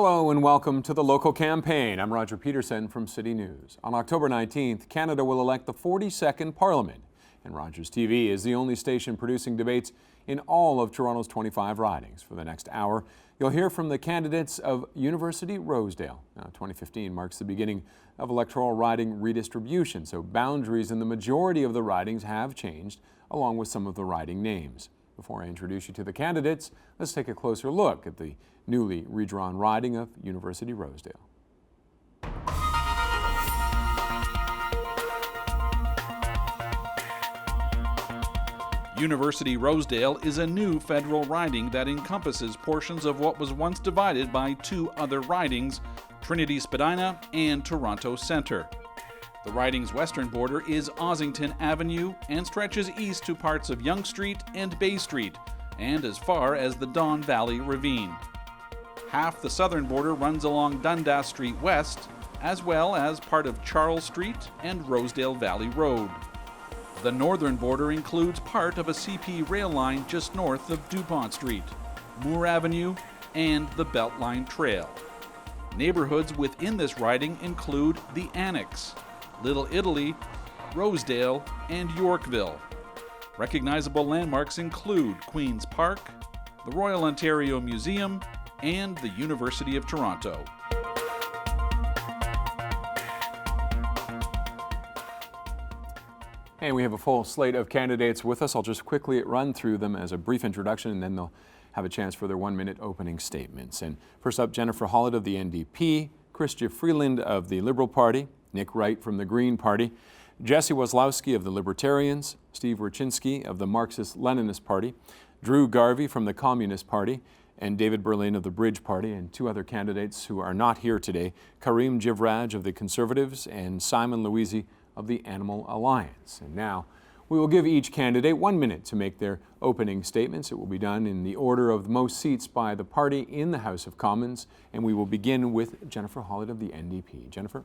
Hello and welcome to the local campaign. I'm Roger Peterson from City News. On October 19th, Canada will elect the 42nd Parliament, and Rogers TV is the only station producing debates in all of Toronto's 25 ridings. For the next hour, you'll hear from the candidates of University Rosedale. Now, 2015 marks the beginning of electoral riding redistribution, so boundaries in the majority of the ridings have changed, along with some of the riding names. Before I introduce you to the candidates, let's take a closer look at the newly redrawn riding of University Rosedale. University Rosedale is a new federal riding that encompasses portions of what was once divided by two other ridings, Trinity Spadina and Toronto Centre. The riding's western border is Ossington Avenue and stretches east to parts of Yonge Street and Bay Street, and as far as the Don Valley Ravine. Half the southern border runs along Dundas Street West, as well as part of Charles Street and Rosedale Valley Road. The northern border includes part of a CP rail line just north of DuPont Street, Moore Avenue, and the Beltline Trail. Neighborhoods within this riding include the Annex, Little Italy, Rosedale, and Yorkville. Recognizable landmarks include Queen's Park, the Royal Ontario Museum, and the University of Toronto. And we have a full slate of candidates with us. I'll just quickly run through them as a brief introduction, and then they'll have a chance for their 1-minute opening statements. And first up, Jennifer Hollett of the NDP, Christia Freeland of the Liberal Party, Nick Wright from the Green Party, Jesse Waslowski of the Libertarians, Steve Rutchinski of the Marxist Leninist Party, Drew Garvie from the Communist Party, and David Berlin of the Bridge Party, and two other candidates who are not here today, Karim Jivraj of the Conservatives and Simon Louisi of the Animal Alliance. And now we will give each candidate 1 minute to make their opening statements. It will be done in the order of most seats by the party in the House of Commons, and we will begin with Jennifer Hollett of the NDP. Jennifer?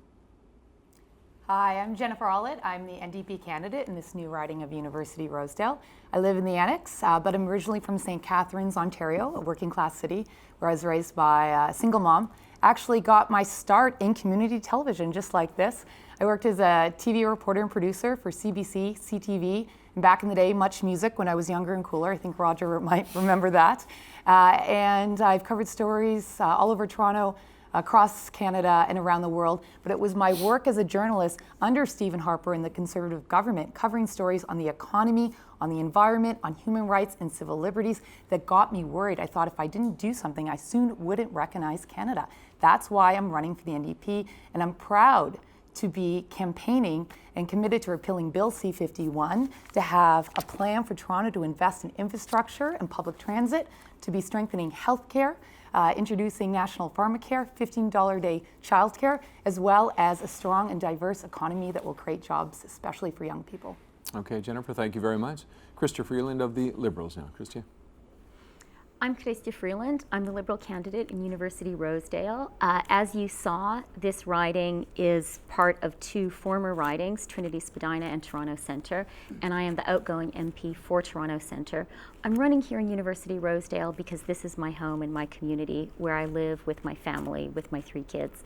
Hi, I'm Jennifer Hollett. I'm the NDP candidate in this new riding of University Rosedale. I live in the Annex, but I'm originally from St. Catharines, Ontario, a working class city where I was raised by a single mom. Actually got my start in community television just like this. I worked as a TV reporter and producer for CBC, CTV, and back in the day, Much Music when I was younger and cooler. I think Roger might remember that. And I've covered stories all over Toronto, across Canada and around the world, but it was my work as a journalist under Stephen Harper in the Conservative government, covering stories on the economy, on the environment, on human rights and civil liberties that got me worried. I thought if I didn't do something, I soon wouldn't recognize Canada. That's why I'm running for the NDP, and I'm proud to be campaigning and committed to repealing Bill C-51, to have a plan for Toronto to invest in infrastructure and public transit, to be strengthening healthcare, introducing national pharmacare, $15 a day childcare, as well as a strong and diverse economy that will create jobs, especially for young people. Okay, Jennifer, thank you very much. Christia Freeland of the Liberals now. Christia? I'm Christia Freeland. I'm the Liberal candidate in University Rosedale. As you saw, this riding is part of two former ridings, Trinity Spadina and Toronto Centre, and I am the outgoing MP for Toronto Centre. I'm running here in University Rosedale because this is my home and my community where I live with my family, with my 3 kids.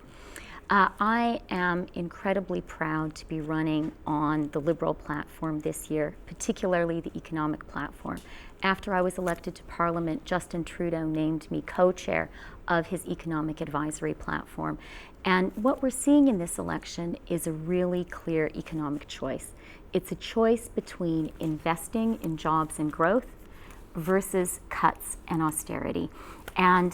I am incredibly proud to be running on the Liberal platform this year, particularly the economic platform. After I was elected to Parliament, Justin Trudeau named me co-chair of his economic advisory platform. And what we're seeing in this election is a really clear economic choice. It's a choice between investing in jobs and growth versus cuts and austerity. And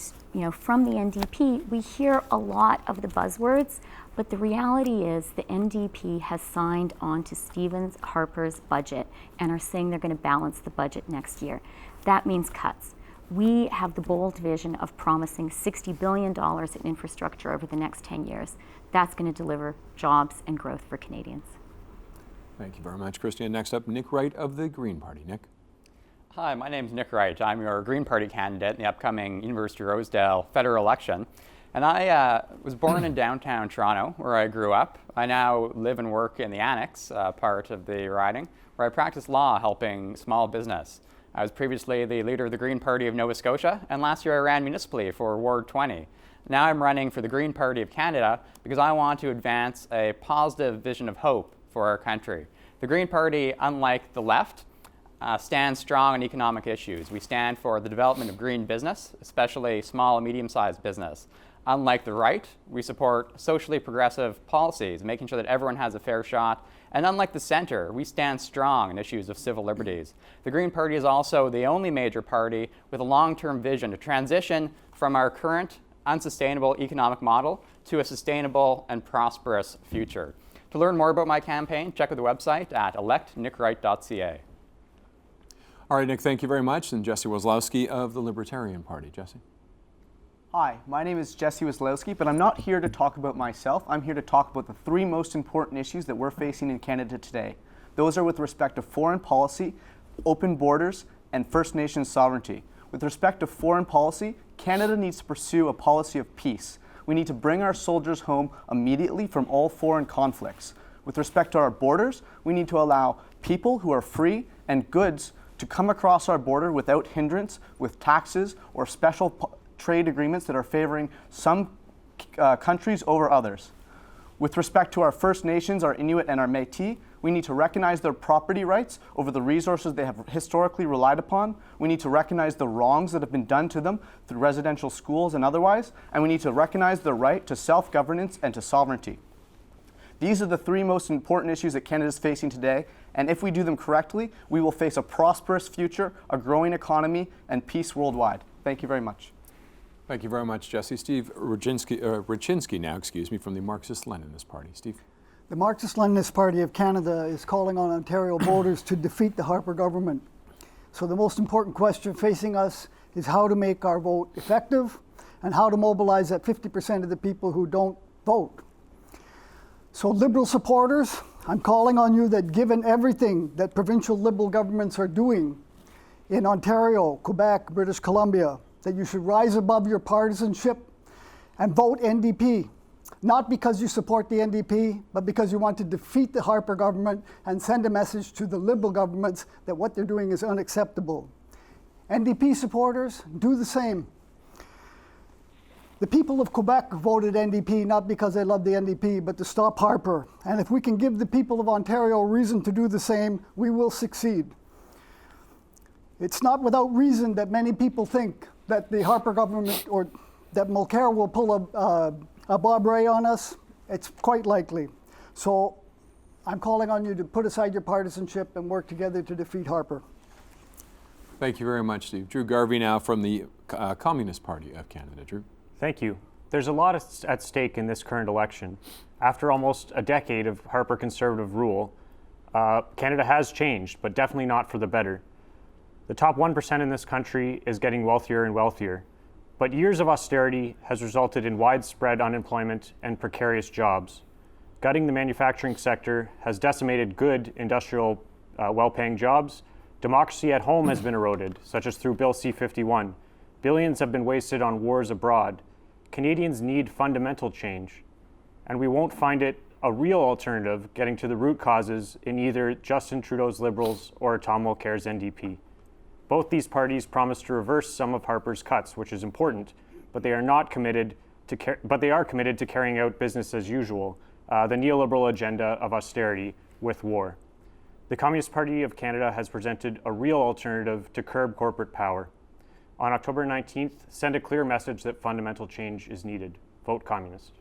from the NDP, we hear a lot of the buzzwords, but the reality is the NDP has signed on to Stephen Harper's budget and are saying they're going to balance the budget next year. That means cuts. We have the bold vision of promising $60 billion in infrastructure over the next 10 years. That's going to deliver jobs and growth for Canadians. Thank you very much, Christia. Next up, Nick Wright of the Green Party. Nick? Hi, my name's Nick Wright. I'm your Green Party candidate in the upcoming University of Rosedale federal election. And I was born in downtown Toronto, where I grew up. I now live and work in the Annex, part of the riding, where I practice law helping small business. I was previously the leader of the Green Party of Nova Scotia, and last year I ran municipally for Ward 20. Now I'm running for the Green Party of Canada because I want to advance a positive vision of hope for our country. The Green Party, unlike the left, stands strong on economic issues. We stand for the development of green business, especially small and medium-sized business. Unlike the right, we support socially progressive policies, making sure that everyone has a fair shot. And unlike the center, we stand strong in issues of civil liberties. The Green Party is also the only major party with a long-term vision to transition from our current unsustainable economic model to a sustainable and prosperous future. To learn more about my campaign, check out the website at electnickwright.ca. All right, Nick, thank you very much. And Jesse Waslowski of the Libertarian Party. Jesse. Hi, my name is Jesse Waslowski, but I'm not here to talk about myself. I'm here to talk about the three most important issues that we're facing in Canada today. Those are with respect to foreign policy, open borders, and First Nations sovereignty. With respect to foreign policy, Canada needs to pursue a policy of peace. We need to bring our soldiers home immediately from all foreign conflicts. With respect to our borders, we need to allow people who are free and goods to come across our border without hindrance, with taxes or special trade agreements that are favoring some countries over others. With respect to our First Nations, our Inuit and our Métis, we need to recognize their property rights over the resources they have historically relied upon. We need to recognize the wrongs that have been done to them through residential schools and otherwise, and we need to recognize their right to self-governance and to sovereignty. These are the three most important issues that Canada is facing today, and if we do them correctly, we will face a prosperous future, a growing economy, and peace worldwide. Thank you very much. Thank you very much, Jesse. Steve Rutchinski now, from the Marxist-Leninist Party. Steve. The Marxist-Leninist Party of Canada is calling on Ontario voters to defeat the Harper government. So the most important question facing us is how to make our vote effective and how to mobilize that 50% of the people who don't vote. So Liberal supporters, I'm calling on you that given everything that provincial Liberal governments are doing in Ontario, Quebec, British Columbia, that you should rise above your partisanship and vote NDP. Not because you support the NDP, but because you want to defeat the Harper government and send a message to the Liberal governments that what they're doing is unacceptable. NDP supporters, do the same. The people of Quebec voted NDP not because they love the NDP, but to stop Harper. And if we can give the people of Ontario reason to do the same, we will succeed. It's not without reason that many people think that the Harper government or that Mulcair will pull a Bob Rae on us. It's quite likely. So I'm calling on you to put aside your partisanship and work together to defeat Harper. Thank you very much, Steve. Drew Garvie now from the Communist Party of Canada. Drew. Thank you. There's a lot at stake in this current election. After almost a decade of Harper Conservative rule, Canada has changed, but definitely not for the better. The top 1% in this country is getting wealthier and wealthier, but years of austerity has resulted in widespread unemployment and precarious jobs. Gutting the manufacturing sector has decimated good industrial, well-paying jobs. Democracy at home has been eroded, such as through Bill C-51. Billions have been wasted on wars abroad. Canadians need fundamental change, and we won't find it a real alternative getting to the root causes in either Justin Trudeau's Liberals or Tom Mulcair's NDP. Both these parties promise to reverse some of Harper's cuts, which is important, but they are committed to carrying out business as usual, the neoliberal agenda of austerity with war. The Communist Party of Canada has presented a real alternative to curb corporate power. On October 19th, send a clear message that fundamental change is needed. Vote Communist.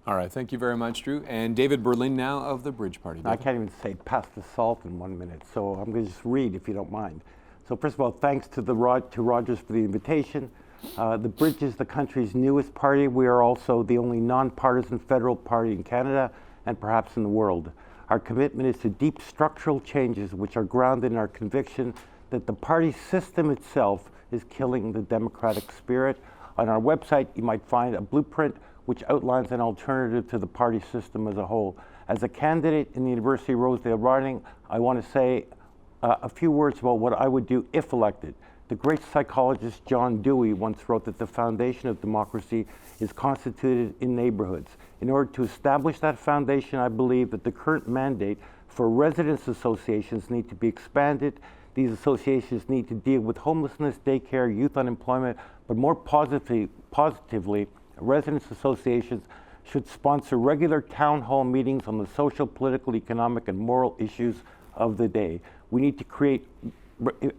All right, thank you very much, Drew. And David Berlin now of the Bridge Party. I can't even say pass the salt in 1 minute, so I'm going to just read if you don't mind. So first of all, thanks to Rogers for the invitation. The Bridge is the country's newest party. We are also the only nonpartisan federal party in Canada and perhaps in the world. Our commitment is to deep structural changes which are grounded in our conviction that the party system itself is killing the democratic spirit. On our website, you might find a blueprint which outlines an alternative to the party system as a whole. As a candidate in the University of Rosedale riding, I want to say a few words about what I would do if elected. The great psychologist John Dewey once wrote that the foundation of democracy is constituted in neighborhoods. In order to establish that foundation, I believe that the current mandate for residents associations need to be expanded These associations need to deal with homelessness, daycare, youth unemployment, but more positively, residents' associations should sponsor regular town hall meetings on the social, political, economic, and moral issues of the day. We need to create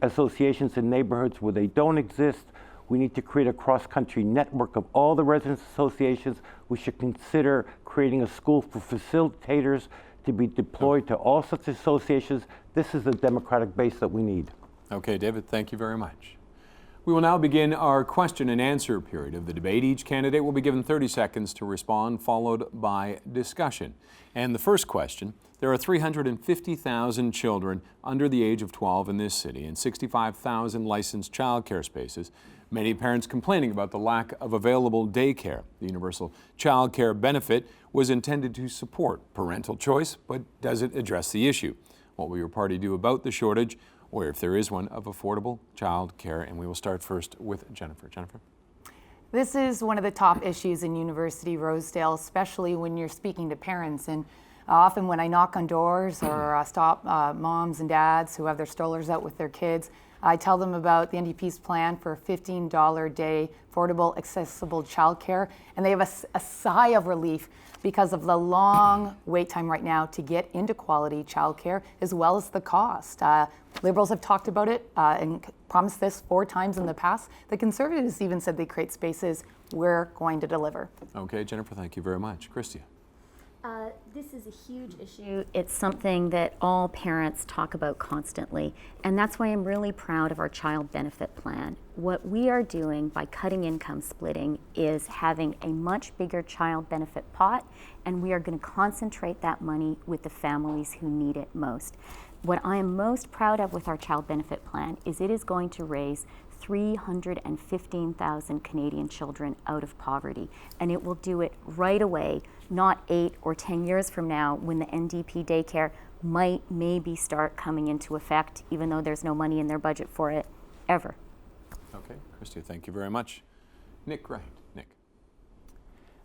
associations in neighborhoods where they don't exist. We need to create a cross-country network of all the residents' associations. We should consider creating a school for facilitators to be deployed to all such associations. This is the democratic base that we need. Okay, David, thank you very much. We will now begin our question and answer period of the debate. Each candidate will be given 30 seconds to respond, followed by discussion. And the first question, there are 350,000 children under the age of 12 in this city and 65,000 licensed child care spaces. Many parents complaining about the lack of available daycare. The universal child care benefit was intended to support parental choice, but does it address the issue? What will your party do about the shortage, or if there is one, of affordable child care? And we will start first with Jennifer. Jennifer? This is one of the top issues in University Rosedale, especially when you're speaking to parents. And often when I knock on doors or stop moms and dads who have their strollers out with their kids, I tell them about the NDP's plan for $15 a day affordable, accessible childcare, and they have a sigh of relief because of the long wait time right now to get into quality childcare, as well as the cost. Liberals have talked about it and promised this 4 times in the past. The Conservatives even said they create spaces. We're going to deliver. Okay, Jennifer, thank you very much. Christia? This is a huge issue. It's something that all parents talk about constantly, and that's why I'm really proud of our child benefit plan. What we are doing by cutting income splitting is having a much bigger child benefit pot, and we are going to concentrate that money with the families who need it most. What I am most proud of with our child benefit plan is it is going to raise 315,000 Canadian children out of poverty, and it will do it right away, not 8 or 10 years from now when the NDP daycare might maybe start coming into effect, even though there's no money in their budget for it ever. Okay, Christia, thank you very much. Nick Wright. Nick?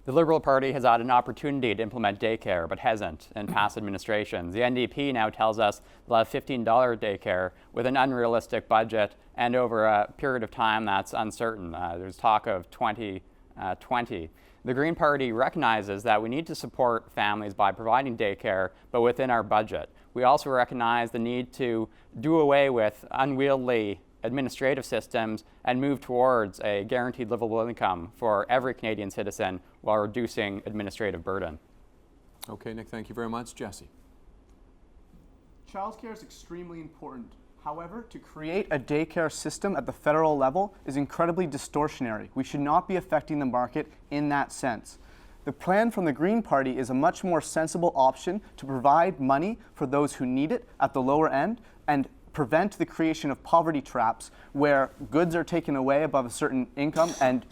The Liberal Party has had an opportunity to implement daycare, but hasn't in past administrations. The NDP now tells us they'll have $15 daycare with an unrealistic budget and over a period of time that's uncertain. There's talk of 2020. The Green Party recognizes that we need to support families by providing daycare, but within our budget. We also recognize the need to do away with unwieldy administrative systems and move towards a guaranteed livable income for every Canadian citizen while reducing administrative burden. Okay, Nick, thank you very much. Jesse? Childcare is extremely important. However, to create a daycare system at the federal level is incredibly distortionary. We should not be affecting the market in that sense. The plan from the Green Party is a much more sensible option to provide money for those who need it at the lower end and prevent the creation of poverty traps where goods are taken away above a certain income, and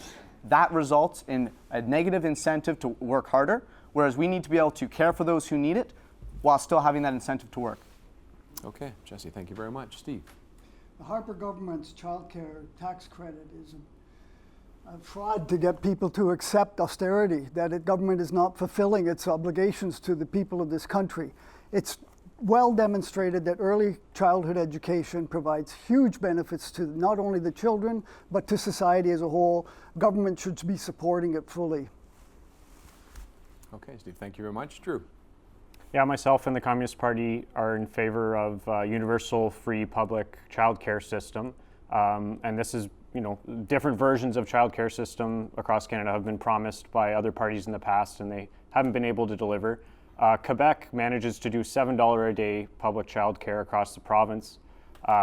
that results in a negative incentive to work harder, whereas we need to be able to care for those who need it while still having that incentive to work. Okay, Jesse, thank you very much. Steve? The Harper government's childcare tax credit is a fraud to get people to accept austerity, that the government is not fulfilling its obligations to the people of this country. It's well demonstrated that early childhood education provides huge benefits to not only the children, but to society as a whole. Government should be supporting it fully. Okay, Steve, thank you very much. Drew? Yeah, myself and the Communist Party are in favor of universal free public childcare system. And this is, different versions of childcare system across Canada have been promised by other parties in the past, and they haven't been able to deliver. Quebec manages to do $7 a day public childcare across the province.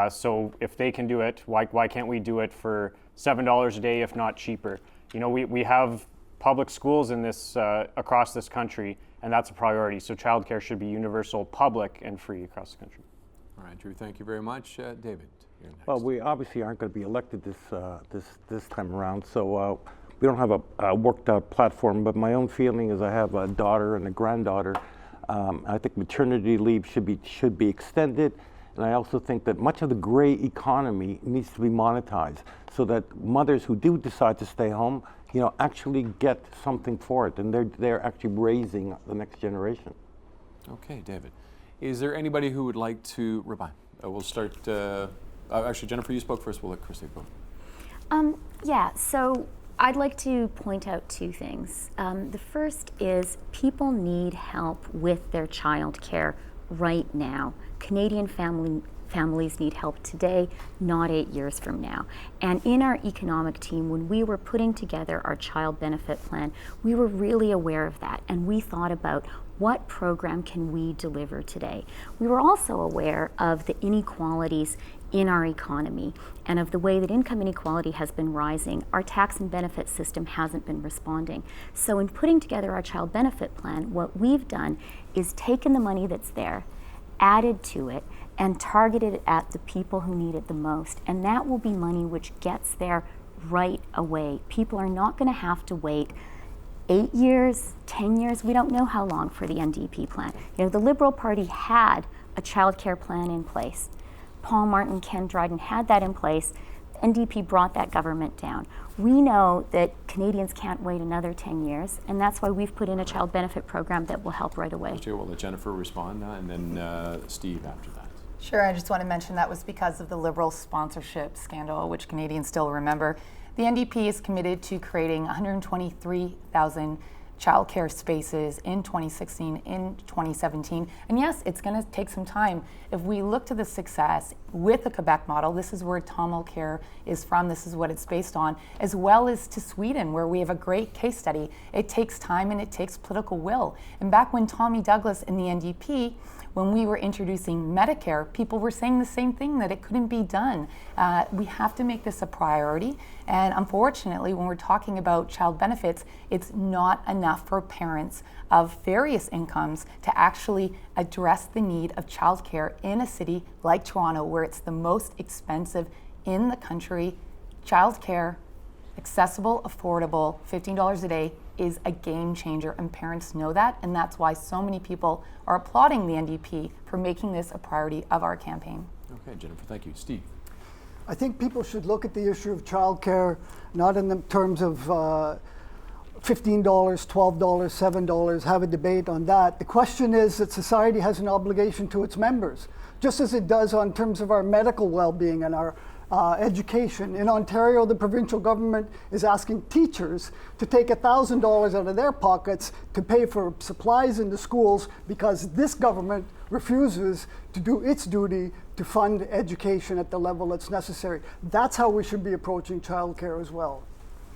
So if they can do it, why can't we do it for $7 a day, if not cheaper? We have public schools in this across this country, and that's a priority. So childcare should be universal, public, and free across the country. All right, Drew, thank you very much. David, you're next. Well, we obviously aren't going to be elected this time around, so we don't have a worked out platform, but my own feeling is I have a daughter and a granddaughter. I think maternity leave should be extended, and I also think that much of the gray economy needs to be monetized so that mothers who do decide to stay home, actually get something for it, and they're actually raising the next generation. Okay, David. Is there anybody who would like to We'll start, actually, Jennifer, you spoke first. We'll let Christia go. Yeah, so I'd like to point out two things. The first is people need help with their child care right now. Canadian families need help today, not 8 years from now. And in our economic team, when we were putting together our child benefit plan, we were really aware of that, and we thought about what program can we deliver today. We were also aware of the inequalities in our economy and of the way that income inequality has been rising. Our tax and benefit system hasn't been responding. So in putting together our child benefit plan, what we've done is taken the money that's there, added to it, and targeted it at the people who need it the most. And that will be money which gets there right away. People are not going to have to wait 8 years, 10 years, we don't know how long for the NDP plan. You know, the Liberal Party had a child care plan in place. Paul Martin, Ken Dryden had that in place. NDP brought that government down. We know that Canadians can't wait another 10 years, and that's why we've put in a child benefit program that will help right away. We'll let Jennifer respond, and then Steve after that. Sure, I just want to mention that was because of the Liberal sponsorship scandal, which Canadians still remember. The NDP is committed to creating 123,000 childcare spaces in 2016, in 2017. And yes, it's going to take some time. If we look to the success with the Quebec model, this is where Tomo Care is from, this is what it's based on, as well as to Sweden, where we have a great case study. It takes time and it takes political will. And back when Tommy Douglas and the NDP, when we were introducing Medicare, people were saying the same thing, that it couldn't be done. We have to make this a priority. And unfortunately, when we're talking about child benefits, it's not enough for parents of various incomes to actually address the need of childcare in a city like Toronto, where it's the most expensive in the country. Childcare, accessible, affordable, $15 a day, is a game changer, and parents know that, and that's why so many people are applauding the NDP for making this a priority of our campaign. Okay, Jennifer, thank you. Steve? I think people should look at the issue of childcare not in the terms of $15, $12, $7, have a debate on that. The question is that society has an obligation to its members, just as it does on terms of our medical well-being and our education. In Ontario, the provincial government is asking teachers to take $1,000 out of their pockets to pay for supplies in the schools because this government refuses to do its duty to fund education at the level that's necessary. That's how we should be approaching childcare as well.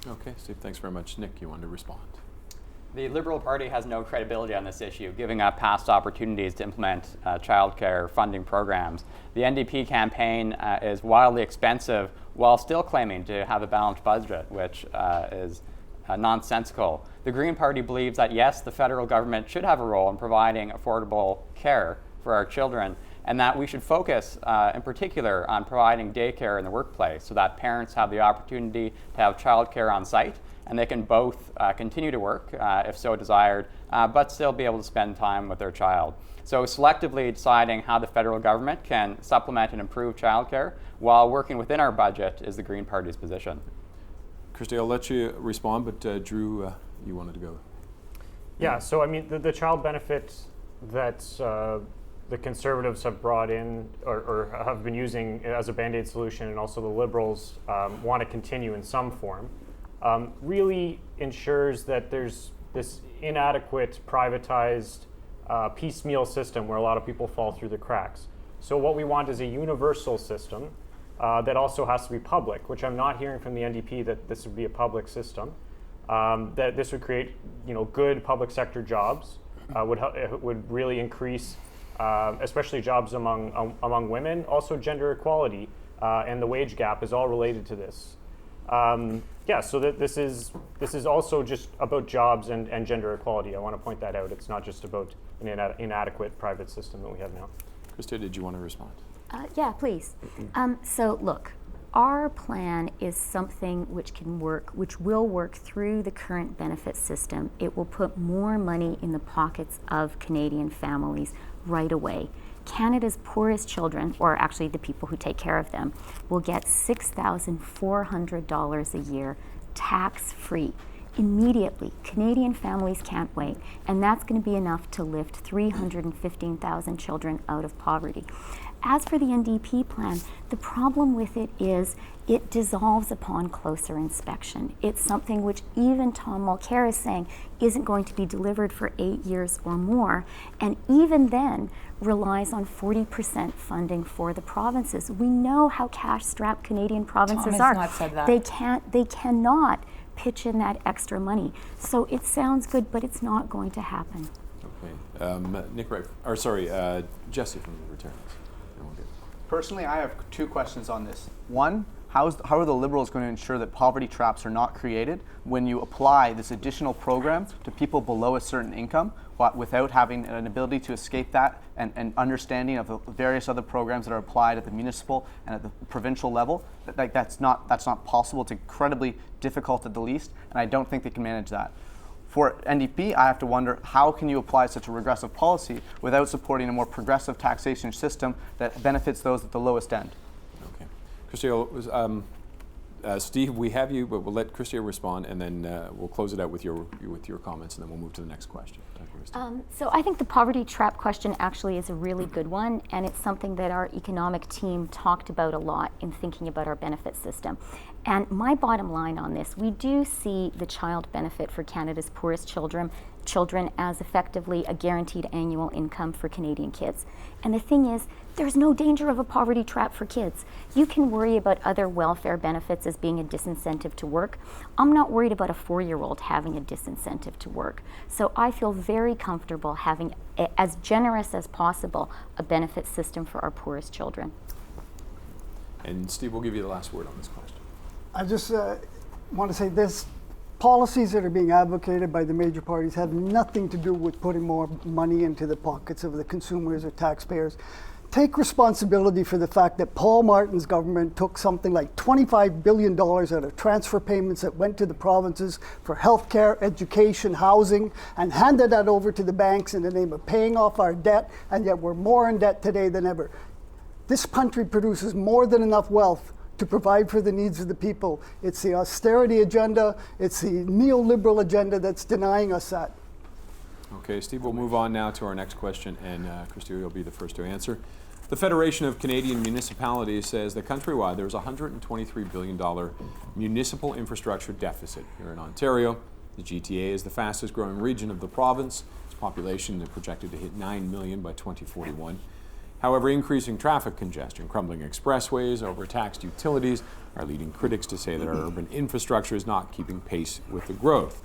Okay, Steve, thanks very much. Nick, you wanted to respond? The Liberal Party has no credibility on this issue, giving up past opportunities to implement childcare funding programs. The NDP campaign is wildly expensive while still claiming to have a balanced budget, which is nonsensical. The Green Party believes that, yes, the federal government should have a role in providing affordable care for our children, and that we should focus in particular on providing daycare in the workplace so that parents have the opportunity to have childcare on site, and they can both continue to work, if so desired, but still be able to spend time with their child. So selectively deciding how the federal government can supplement and improve childcare while working within our budget is the Green Party's position. Christia, I'll let you respond, but Drew, you wanted to go. Yeah, so I mean, the child benefit that the Conservatives have brought in or have been using as a Band-Aid solution, and also the Liberals want to continue in some form, really ensures that there's this inadequate, privatized, piecemeal system where a lot of people fall through the cracks. So what we want is a universal system that also has to be public, which I'm not hearing from the NDP that this would be a public system. That this would create, good public sector jobs, would really increase, especially jobs among women. Also, gender equality and the wage gap is all related to this. So that this is also just about jobs and gender equality. I want to point that out. It's not just about an inadequate private system that we have now. Christia, did you want to respond? Yeah, please. So look, our plan is something which will work through the current benefit system. It will put more money in the pockets of Canadian families right away. Canada's poorest children, or actually the people who take care of them, will get $6,400 a year tax-free. immediately. Canadian families can't wait, and that's going to be enough to lift 315,000 children out of poverty. As for the NDP plan, the problem with it is it dissolves upon closer inspection. It's something which even Tom Mulcair is saying isn't going to be delivered for 8 years or more, and even then relies on 40% funding for the provinces. We know how cash-strapped Canadian provinces Tom are. has not said that. They cannot pitch in that extra money. So it sounds good, but it's not going to happen. Okay, Nick Wright, or sorry, Jesse from the Libertarians. Personally, I have two questions on this. One, how are the Liberals going to ensure that poverty traps are not created when you apply this additional program to people below a certain income without having an ability to escape that and understanding of the various other programs that are applied at the municipal and at the provincial level? That's not possible. It's incredibly difficult at the least, and I don't think they can manage that. For NDP, I have to wonder, how can you apply such a regressive policy without supporting a more progressive taxation system that benefits those at the lowest end? Okay. Christia, Steve, we have you, but we'll let Christia respond, and then we'll close it out with your comments, and then we'll move to the next question. So I think the poverty trap question actually is a really good one, and it's something that our economic team talked about a lot in thinking about our benefit system. And my bottom line on this, we do see the child benefit for Canada's poorest children as effectively a guaranteed annual income for Canadian kids. And the thing is, there's no danger of a poverty trap for kids. You can worry about other welfare benefits as being a disincentive to work. I'm not worried about a 4-year-old having a disincentive to work. So I feel very comfortable having, as generous as possible, a benefit system for our poorest children. And Steve, we'll give you the last word on this question. I just want to say this. Policies that are being advocated by the major parties have nothing to do with putting more money into the pockets of the consumers or taxpayers. Take responsibility for the fact that Paul Martin's government took something like $25 billion out of transfer payments that went to the provinces for healthcare, education, housing, and handed that over to the banks in the name of paying off our debt, and yet we're more in debt today than ever. This country produces more than enough wealth to provide for the needs of the people. It's the austerity agenda, it's the neoliberal agenda that's denying us that. Okay, Steve, we'll move on now to our next question, and Christia, you'll be the first to answer. The Federation of Canadian Municipalities says that countrywide there's a $123 billion municipal infrastructure deficit. Here in Ontario, the GTA is the fastest growing region of the province. Its population is projected to hit 9 million by 2041. However, increasing traffic congestion, crumbling expressways, overtaxed utilities are leading critics to say that our urban infrastructure is not keeping pace with the growth.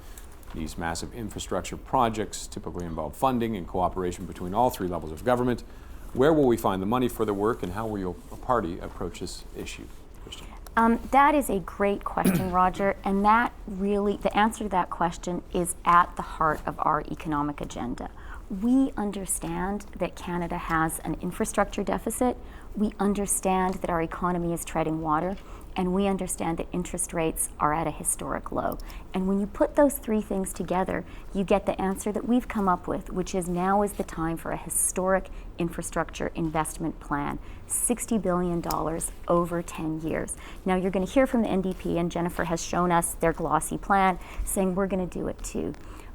These massive infrastructure projects typically involve funding and cooperation between all three levels of government. Where will we find the money for the work, and how will your party approach this issue? Christia. That is a great question, Roger, and that really, the answer to that question is at the heart of our economic agenda. We understand that Canada has an infrastructure deficit. We understand that our economy is treading water, and we understand that interest rates are at a historic low. And when you put those three things together, you get the answer that we've come up with, which is now is the time for a historic infrastructure investment plan, $60 billion over 10 years. Now you're going to hear from the NDP, and Jennifer has shown us their glossy plan, saying we're going to do it too.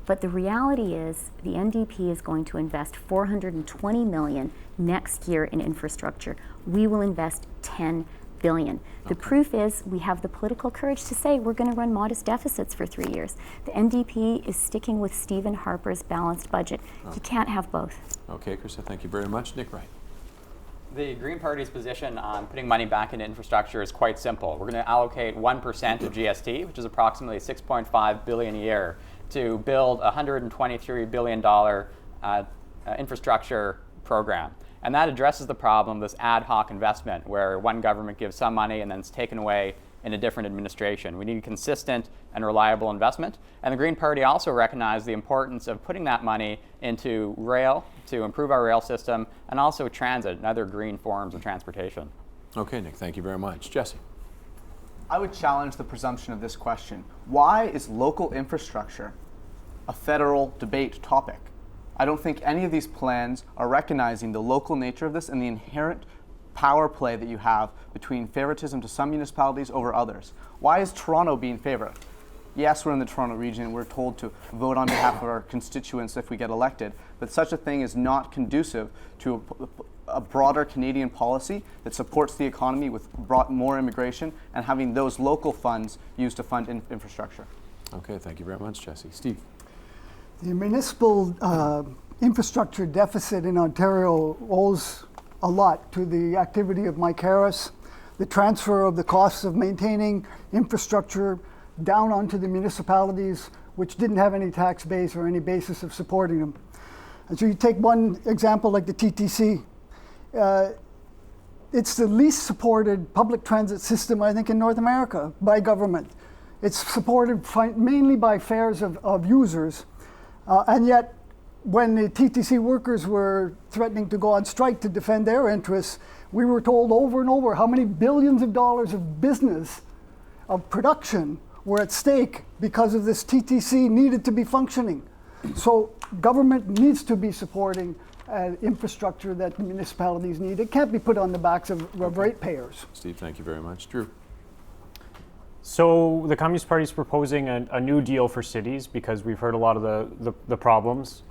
But the reality is the NDP is going to invest $420 million next year in infrastructure. We will invest $10 billion. The proof is we have the political courage to say we're going to run modest deficits for 3 years. The NDP is sticking with Stephen Harper's balanced budget. You can't have both. Okay, Christia, thank you very much. Nick Wright. The Green Party's position on putting money back into infrastructure is quite simple. We're going to allocate 1% of GST, which is approximately $6.5 billion a year, to build a $123 billion infrastructure program. And that addresses the problem of this ad hoc investment where one government gives some money and then it's taken away in a different administration. We need consistent and reliable investment. And the Green Party also recognized the importance of putting that money into rail to improve our rail system, and also transit and other green forms of transportation. Okay, Nick, thank you very much. Jesse. I would challenge the presumption of this question. Why is local infrastructure a federal debate topic? I don't think any of these plans are recognizing the local nature of this and the inherent power play that you have between favoritism to some municipalities over others. Why is Toronto being favored? Yes, we're in the Toronto region. We're told to vote on behalf of our constituents if we get elected, but such a thing is not conducive to a broader Canadian policy that supports the economy with more immigration and having those local funds used to fund infrastructure. Okay, thank you very much, Jesse. Steve. The municipal infrastructure deficit in Ontario owes a lot to the activity of Mike Harris, the transfer of the costs of maintaining infrastructure down onto the municipalities, which didn't have any tax base or any basis of supporting them. And so you take one example like the TTC. It's the least supported public transit system, I think, in North America by government. It's supported mainly by fares of users. And yet, when the TTC workers were threatening to go on strike to defend their interests, we were told over and over how many billions of dollars of business, of production, were at stake because of this TTC needed to be functioning. So government needs to be supporting infrastructure that the municipalities need. It can't be put on the backs of ratepayers. Steve, thank you very much. Drew. So the Communist Party is proposing a new deal for cities because we've heard a lot of the problems.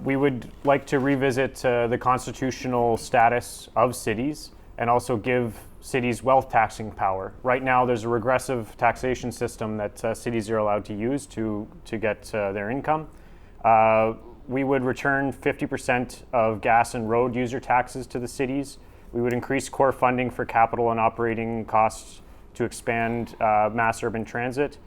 We would like to revisit the constitutional status of cities and also give cities wealth taxing power. Right now there's a regressive taxation system that cities are allowed to use to get their income. We would return 50% of gas and road user taxes to the cities. We would increase core funding for capital and operating costs to expand mass urban transit.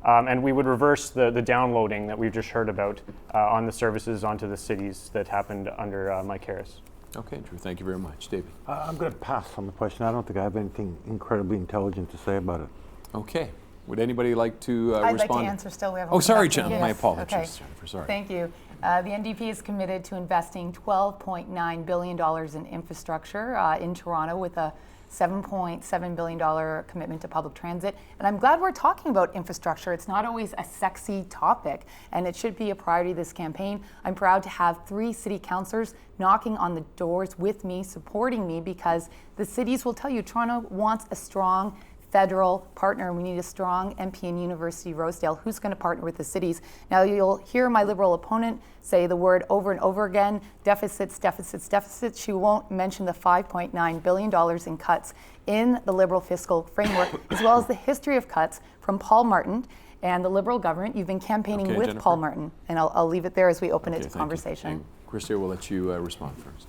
And we would reverse the downloading that we've just heard about on the services onto the cities that happened under Mike Harris. Okay, Drew, thank you very much. David. I'm going to pass on the question. I don't think I have anything incredibly intelligent to say about it. Okay. Would anybody like to I'd respond? like to answer still. We have Oh, sorry, Jennifer. Jennifer. My apologies, Okay. Jennifer. Sorry. Thank you. The NDP is committed to investing $12.9 billion in infrastructure in Toronto with a $7.7 billion commitment to public transit. And I'm glad we're talking about infrastructure. It's not always a sexy topic, and it should be a priority this campaign. I'm proud to have 3 city councillors knocking on the doors with me, supporting me, because the cities will tell you Toronto wants a strong federal partner. We need a strong MP in University Rosedale who's going to partner with the cities. Now you'll hear my Liberal opponent say the word over and over again, deficits, deficits, deficits. She won't mention the $5.9 billion in cuts in the Liberal fiscal framework, as well as the history of cuts from Paul Martin and the Liberal government. You've been campaigning with Jennifer. Paul Martin, and I'll leave it there as we open it to Thank you. conversation. And Christia, we'll let you respond first.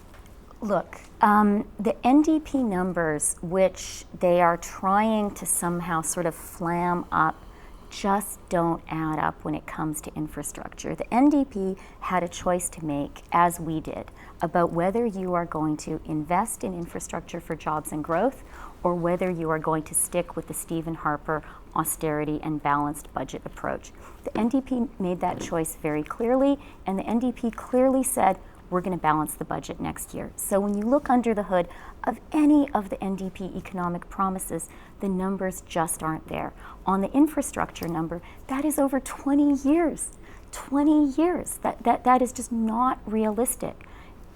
Look, the NDP numbers, which they are trying to somehow sort of flam up, just don't add up when it comes to infrastructure. The NDP had a choice to make, as we did, about whether you are going to invest in infrastructure for jobs and growth, or whether you are going to stick with the Stephen Harper austerity and balanced budget approach. The NDP made that choice very clearly, and the NDP clearly said, we're going to balance the budget next year. So when you look under the hood of any of the NDP economic promises, the numbers just aren't there. On the infrastructure number, that is over 20 years. 20 years. That is just not realistic.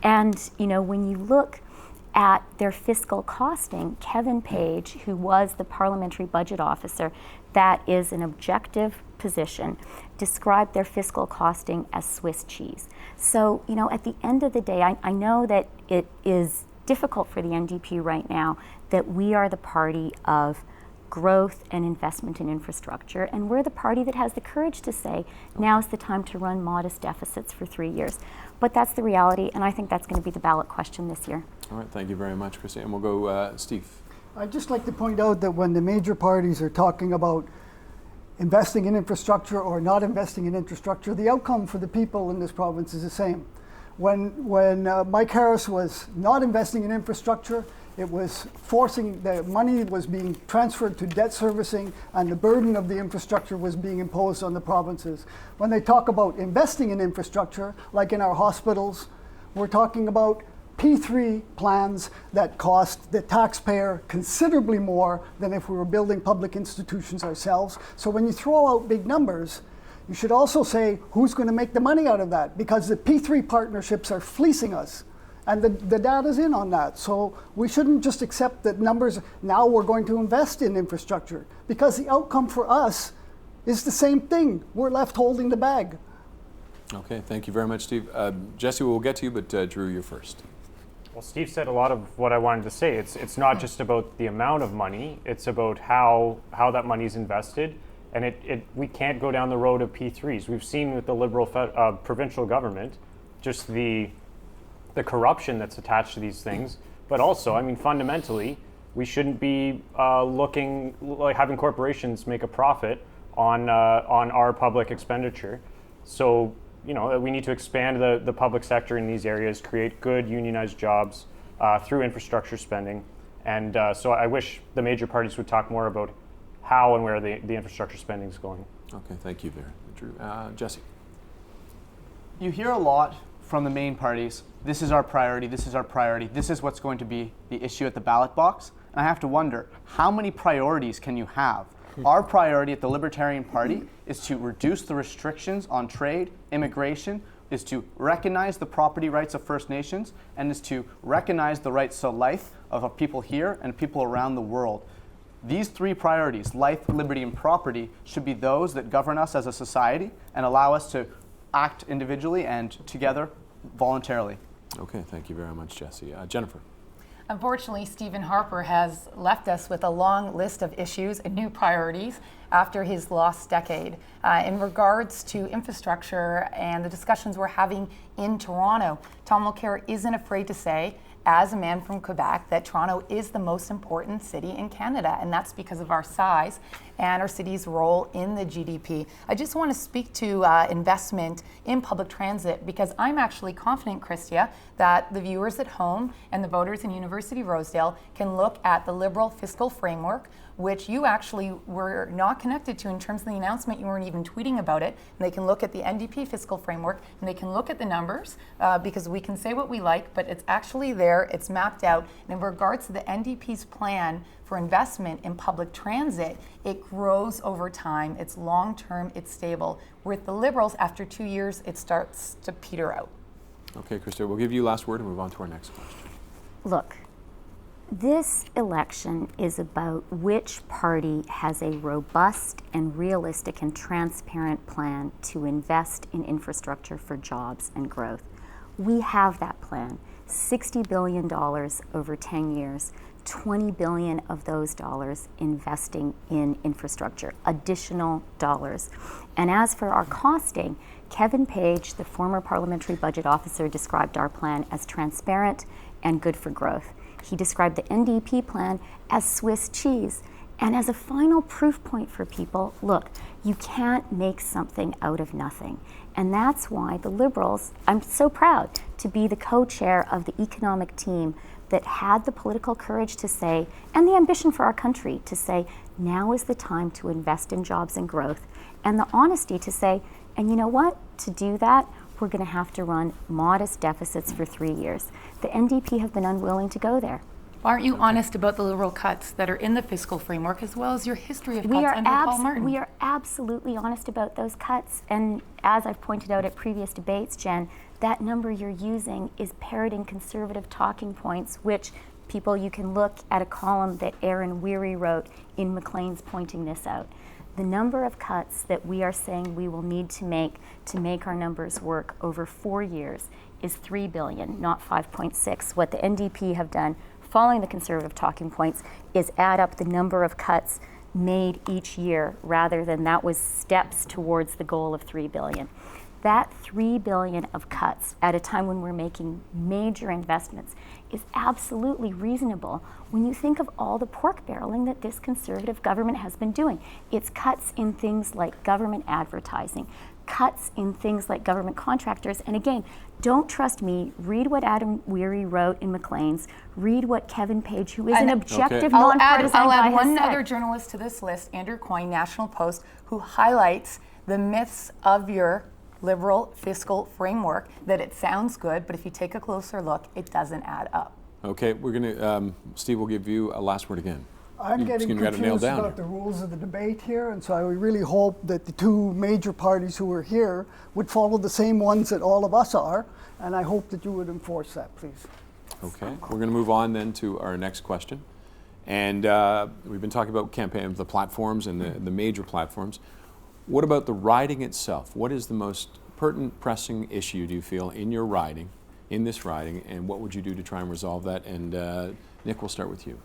And you know, when you look at their fiscal costing, Kevin Page, who was the parliamentary budget officer, that is an objective position, described their fiscal costing as Swiss cheese. So, you know, at the end of the day, I know that it is difficult for the NDP right now that we are the party of growth and investment in infrastructure, and we're the party that has the courage to say, now's the time to run modest deficits for 3 years. But that's the reality, and I think that's going to be the ballot question this year. All right, thank you very much, Christia. And we'll go, Steve. I'd just like to point out that when the major parties are talking about investing in infrastructure or not investing in infrastructure, the outcome for the people in this province is the same. When Mike Harris was not investing in infrastructure, it was forcing, the money was being transferred to debt servicing, and the burden of the infrastructure was being imposed on the provinces. When they talk about investing in infrastructure, like in our hospitals, we're talking about P3 plans that cost the taxpayer considerably more than if we were building public institutions ourselves. So when you throw out big numbers, you should also say who's going to make the money out of that, because the P3 partnerships are fleecing us. And the data's in on that. So we shouldn't just accept that numbers, now we're going to invest in infrastructure, because the outcome for us is the same thing. We're left holding the bag. Okay, thank you very much, Steve. Jesse, we'll get to you, but Drew, you're first. Well, Steve said a lot of what I wanted to say. It's not just about the amount of money, it's about how that money is invested. And we can't go down the road of P3s. We've seen with the Liberal provincial government just the corruption that's attached to these things. But also, I mean, fundamentally, we shouldn't be having corporations make a profit on our public expenditure. So, you know, we need to expand the public sector in these areas, create good unionized jobs through infrastructure spending. And so I wish the major parties would talk more about how and where the infrastructure spending is going. Okay, thank you there, Drew. Jesse. You hear a lot from the main parties, this is our priority, this is our priority, this is what's going to be the issue at the ballot box. And I have to wonder, how many priorities can you have? Our priority at the Libertarian Party is to reduce the restrictions on trade, immigration, is to recognize the property rights of First Nations, and is to recognize the rights to life of people here and people around the world. These three priorities, life, liberty, and property, should be those that govern us as a society and allow us to act individually and together voluntarily. Okay, thank you very much, Jesse. Jennifer. Unfortunately, Stephen Harper has left us with a long list of issues and new priorities after his lost decade. In regards to infrastructure and the discussions we're having in Toronto, Tom Mulcair isn't afraid to say, as a man from Quebec, that Toronto is the most important city in Canada, and that's because of our size and our city's role in the GDP. I just want to speak to investment in public transit, because I'm actually confident, Christia, that the viewers at home and the voters in University Rosedale can look at the Liberal fiscal framework, which you actually were not connected to in terms of the announcement. You weren't even tweeting about it. And they can look at the NDP fiscal framework, and they can look at the numbers, because we can say what we like, but it's actually there, it's mapped out. And in regards to the NDP's plan for investment in public transit, it grows over time, it's long-term, it's stable. With the Liberals, after 2 years, it starts to peter out. Okay, Christia, we'll give you last word and move on to our next question. Look, this election is about which party has a robust and realistic and transparent plan to invest in infrastructure for jobs and growth. We have that plan, $60 billion over 10 years, $20 billion of those dollars investing in infrastructure, additional dollars. And as for our costing, Kevin Page, the former parliamentary budget officer, described our plan as transparent and good for growth. He described the NDP plan as Swiss cheese. And as a final proof point for people, look, you can't make something out of nothing. And that's why the Liberals, I'm so proud to be the co-chair of the economic team that had the political courage to say, and the ambition for our country to say, now is the time to invest in jobs and growth, and the honesty to say, and you know what, to do that, we're going to have to run modest deficits for 3 years. The NDP have been unwilling to go there. Aren't you honest about the Liberal cuts that are in the fiscal framework, as well as your history of cuts under Paul Martin? We are absolutely honest about those cuts. And as I've pointed out at previous debates, Jen, that number you're using is parroting conservative talking points, which people, you can look at a column that Aaron Weary wrote in Maclean's pointing this out. The number of cuts that we are saying we will need to make our numbers work over 4 years is $3 billion, not 5.6. What the NDP have done, following the conservative talking points, is add up the number of cuts made each year, rather than that was steps towards the goal of $3 billion. That $3 billion of cuts at a time when we're making major investments is absolutely reasonable when you think of all the pork barreling that this conservative government has been doing. It's cuts in things like government advertising, cuts in things like government contractors. And again, don't trust me. Read what Adam Weary wrote in Maclean's. Read what Kevin Page, who is an objective, nonpartisan I'll guy, add one has other said. journalist to this list, Andrew Coyne, National Post, who highlights the myths of your Liberal fiscal framework, that it sounds good, but if you take a closer look, it doesn't add up. Okay, we're going to, Steve, we'll give you a last word again. I'm getting confused about the rules of the debate here, and so I would really hope that the two major parties who are here would follow the same ones that all of us are, and I hope that you would enforce that, please. Okay, we're going to move on then to our next question. And we've been talking about campaign, the platforms and the major platforms. What about the riding itself? What is the most pertinent, pressing issue, do you feel, in your riding, in this riding, and what would you do to try and resolve that? And Nick, we'll start with you.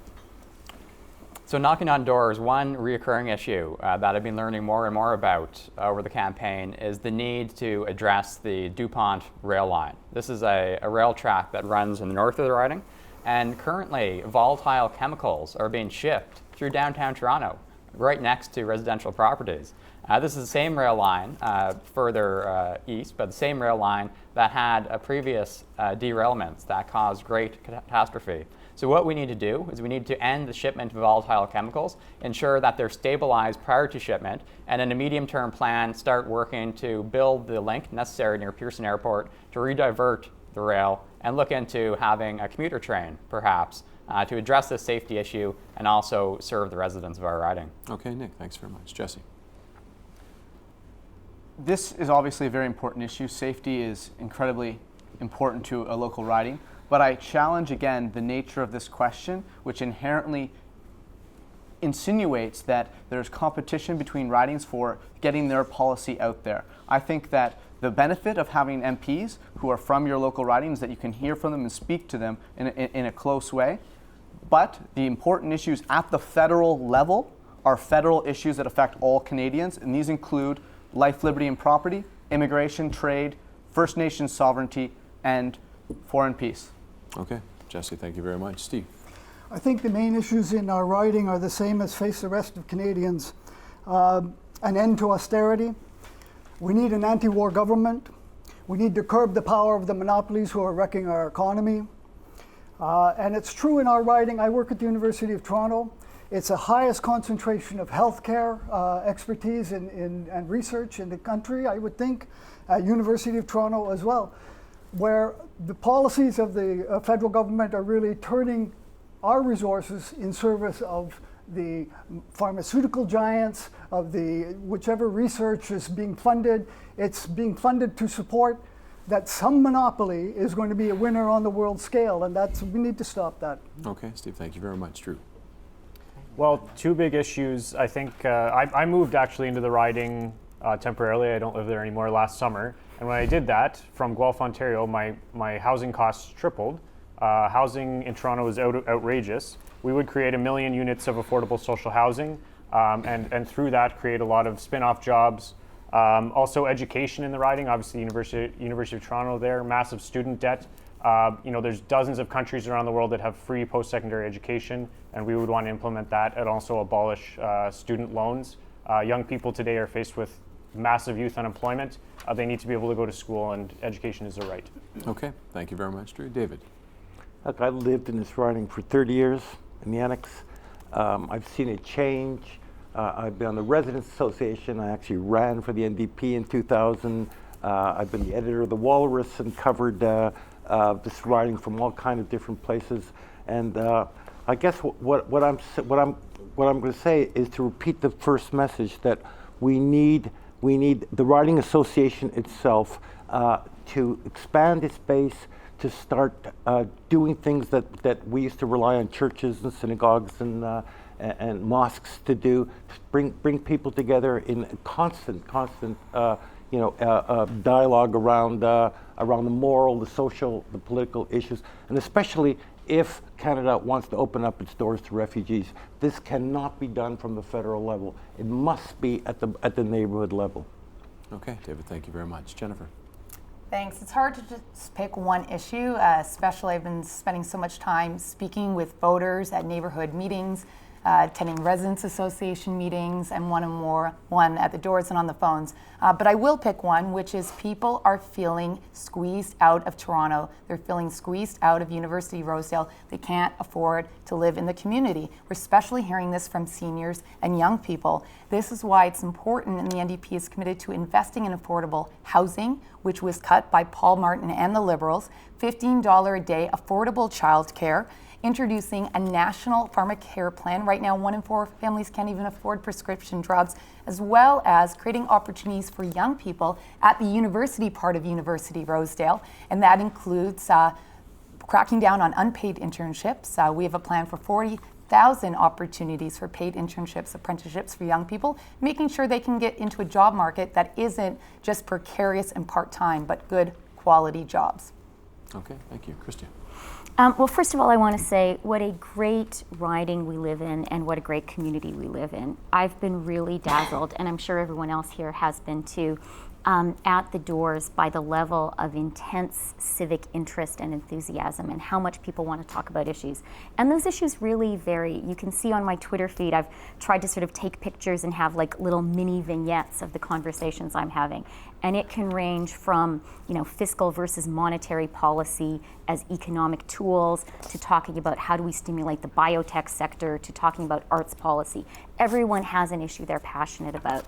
So knocking on doors, one reoccurring issue that I've been learning more and more about over the campaign is the need to address the DuPont rail line. This is a rail track that runs in the north of the riding, and currently volatile chemicals are being shipped through downtown Toronto, right next to residential properties. This is the same rail line further east, but the same rail line that had a previous derailments that caused great catastrophe. So what we need to do is we need to end the shipment of volatile chemicals, ensure that they're stabilized prior to shipment, and in a medium-term plan, start working to build the link necessary near Pearson Airport to redivert the rail and look into having a commuter train, perhaps, to address this safety issue and also serve the residents of our riding. Okay, Nick, thanks very much. Jesse. This is obviously a very important issue. Safety is incredibly important to a local riding, but I challenge again the nature of this question, which inherently insinuates that there's competition between ridings for getting their policy out there. I think that the benefit of having MPs who are from your local riding is that you can hear from them and speak to them in a close way. But the important issues at the federal level are federal issues that affect all Canadians, and these include life, liberty, and property, immigration, trade, First Nations sovereignty, and foreign peace. Okay, Jesse, thank you very much. Steve. I think the main issues in our riding are the same as face the rest of Canadians. An end to austerity. We need an anti-war government. We need to curb the power of the monopolies who are wrecking our economy. And it's true in our riding. I work at the University of Toronto. It's the highest concentration of healthcare expertise and research in the country, I would think, at University of Toronto as well, where the policies of the federal government are really turning our resources in service of the pharmaceutical giants, of the whichever research is being funded. It's being funded to support that some monopoly is going to be a winner on the world scale, and we need to stop that. Okay, Steve, thank you very much. Drew. Well, two big issues. I think I moved actually into the riding temporarily. I don't live there anymore last summer. And when I did that from Guelph, Ontario, my housing costs tripled. Housing in Toronto is outrageous. We would create 1 million units of affordable social housing and through that create a lot of spin-off jobs. Also education in the riding, obviously University of Toronto there, massive student debt. There's dozens of countries around the world that have free post-secondary education, and we would want to implement that and also abolish student loans. Young people today are faced with massive youth unemployment. They need to be able to go to school, and education is a right. Okay, thank you very much, Drew. David. Look, I lived in this riding for 30 years in the Annex. I've seen it change. I've been on the Residents Association. I actually ran for the NDP in 2000. I've been the editor of the Walrus and covered this riding from all kinds of different places. And I guess what I'm going to say is to repeat the first message that we need the Riding Association itself to expand its base, to start doing things that we used to rely on churches and synagogues and mosques to do, to bring people together in constant dialogue around the moral, the social, the political issues, and especially if Canada wants to open up its doors to refugees. This cannot be done from the federal level. It must be at the neighborhood level. Okay, David, thank you very much. Jennifer. Thanks. It's hard to just pick one issue, especially I've been spending so much time speaking with voters at neighborhood meetings, attending residents association meetings, and one at the doors and on the phones. But I will pick one, which is people are feeling squeezed out of Toronto. They're feeling squeezed out of University Rosedale. They can't afford to live in the community. We're especially hearing this from seniors and young people. This is why it's important, and the NDP is committed to investing in affordable housing, which was cut by Paul Martin and the Liberals, $15 a day affordable childcare, introducing a national pharmacare plan. Right now, 1 in 4 families can't even afford prescription drugs, as well as creating opportunities for young people at the university part of University Rosedale, and that includes cracking down on unpaid internships. We have a plan for 1,000 opportunities for paid internships, apprenticeships for young people, making sure they can get into a job market that isn't just precarious and part-time, but good quality jobs. Okay, thank you. Christia. Well, first of all, I want to say what a great riding we live in and what a great community we live in. I've been really dazzled, and I'm sure everyone else here has been too, at the doors by the level of intense civic interest and enthusiasm and how much people want to talk about issues. And those issues really vary. You can see on my Twitter feed, I've tried to sort of take pictures and have like little mini vignettes of the conversations I'm having. And it can range from, fiscal versus monetary policy as economic tools to talking about how do we stimulate the biotech sector to talking about arts policy. Everyone has an issue they're passionate about.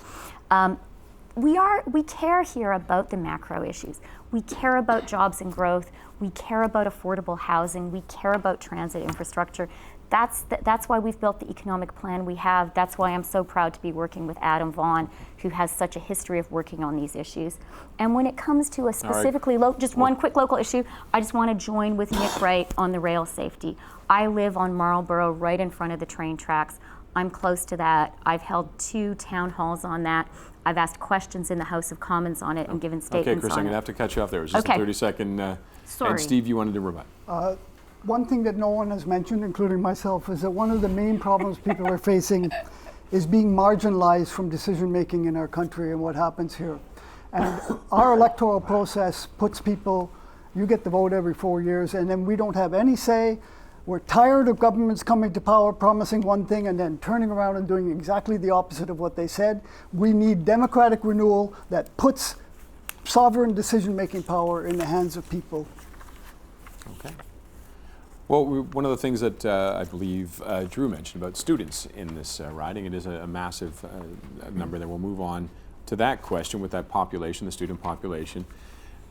We care here about the macro issues. We care about jobs and growth. We care about affordable housing. We care about transit infrastructure. That's why we've built the economic plan we have. That's why I'm so proud to be working with Adam Vaughan, who has such a history of working on these issues. And when it comes to a specifically, just one quick local issue, I just want to join with Nick Wright on the rail safety. I live on Marlborough, right in front of the train tracks. I'm close to that. I've held 2 town halls on that. I've asked questions in the House of Commons on it and given statements on it. Okay, Chris, I'm going to have to cut you off there. It was just a 30-second. Sorry. And Steve, you wanted to rebut. One thing that no one has mentioned, including myself, is that one of the main problems people are facing is being marginalized from decision making in our country and what happens here. And our electoral process puts people, you get the vote every 4 years, and then we don't have any say. We're tired of governments coming to power, promising one thing, and then turning around and doing exactly the opposite of what they said. We need democratic renewal that puts sovereign decision-making power in the hands of people. Okay. Well, one of the things that I believe Drew mentioned about students in this riding, it is a massive number. Then we'll move on to that question with that population, the student population.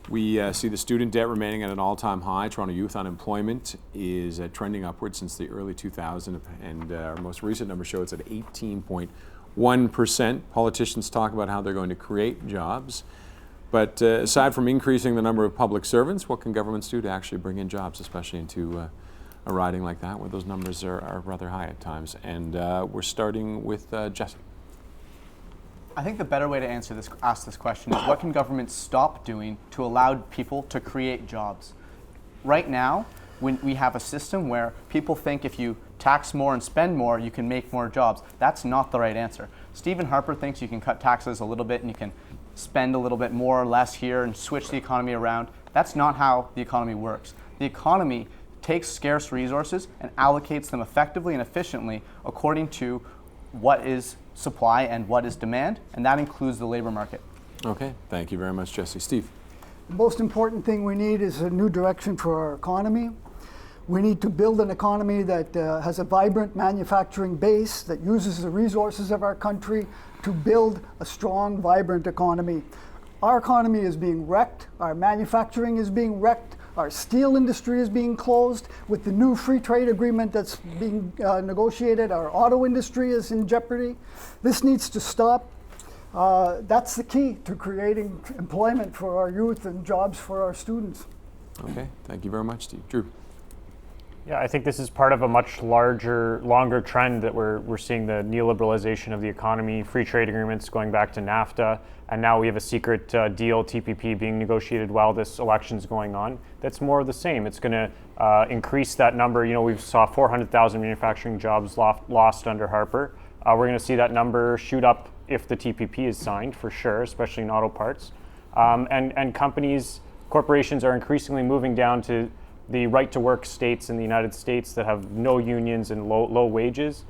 We see the student debt remaining at an all-time high. Toronto youth unemployment is trending upwards since the early 2000s, and our most recent number shows it's at 18.1%. Politicians talk about how they're going to create jobs. But aside from increasing the number of public servants, what can governments do to actually bring in jobs, especially into a riding like that, where those numbers are rather high at times? And we're starting with Jesse. I think the better way to ask this question is what can governments stop doing to allow people to create jobs? Right now, when we have a system where people think if you tax more and spend more, you can make more jobs. That's not the right answer. Stephen Harper thinks you can cut taxes a little bit and you can spend a little bit more or less here and switch the economy around. That's not how the economy works. The economy takes scarce resources and allocates them effectively and efficiently according to what is supply and what is demand, and that includes the labor market. Okay, thank you very much, Jesse. Steve? The most important thing we need is a new direction for our economy. We need to build an economy that has a vibrant manufacturing base that uses the resources of our country to build a strong, vibrant economy. Our economy is being wrecked, our manufacturing is being wrecked, our steel industry is being closed. With the new free trade agreement that's being negotiated, our auto industry is in jeopardy. This needs to stop. That's the key to creating employment for our youth and jobs for our students. Okay, thank you very much, Steve. Drew? Yeah, I think this is part of a much longer trend that we're seeing the neoliberalization of the economy, free trade agreements going back to NAFTA, and now we have a secret deal, TPP, being negotiated while this election's going on. That's more of the same. It's going to increase that number. You know, we saw 400,000 manufacturing jobs lost under Harper. We're going to see that number shoot up if the TPP is signed, for sure, especially in auto parts. And corporations are increasingly moving down to the right-to-work states in the United States that have no unions and low wages.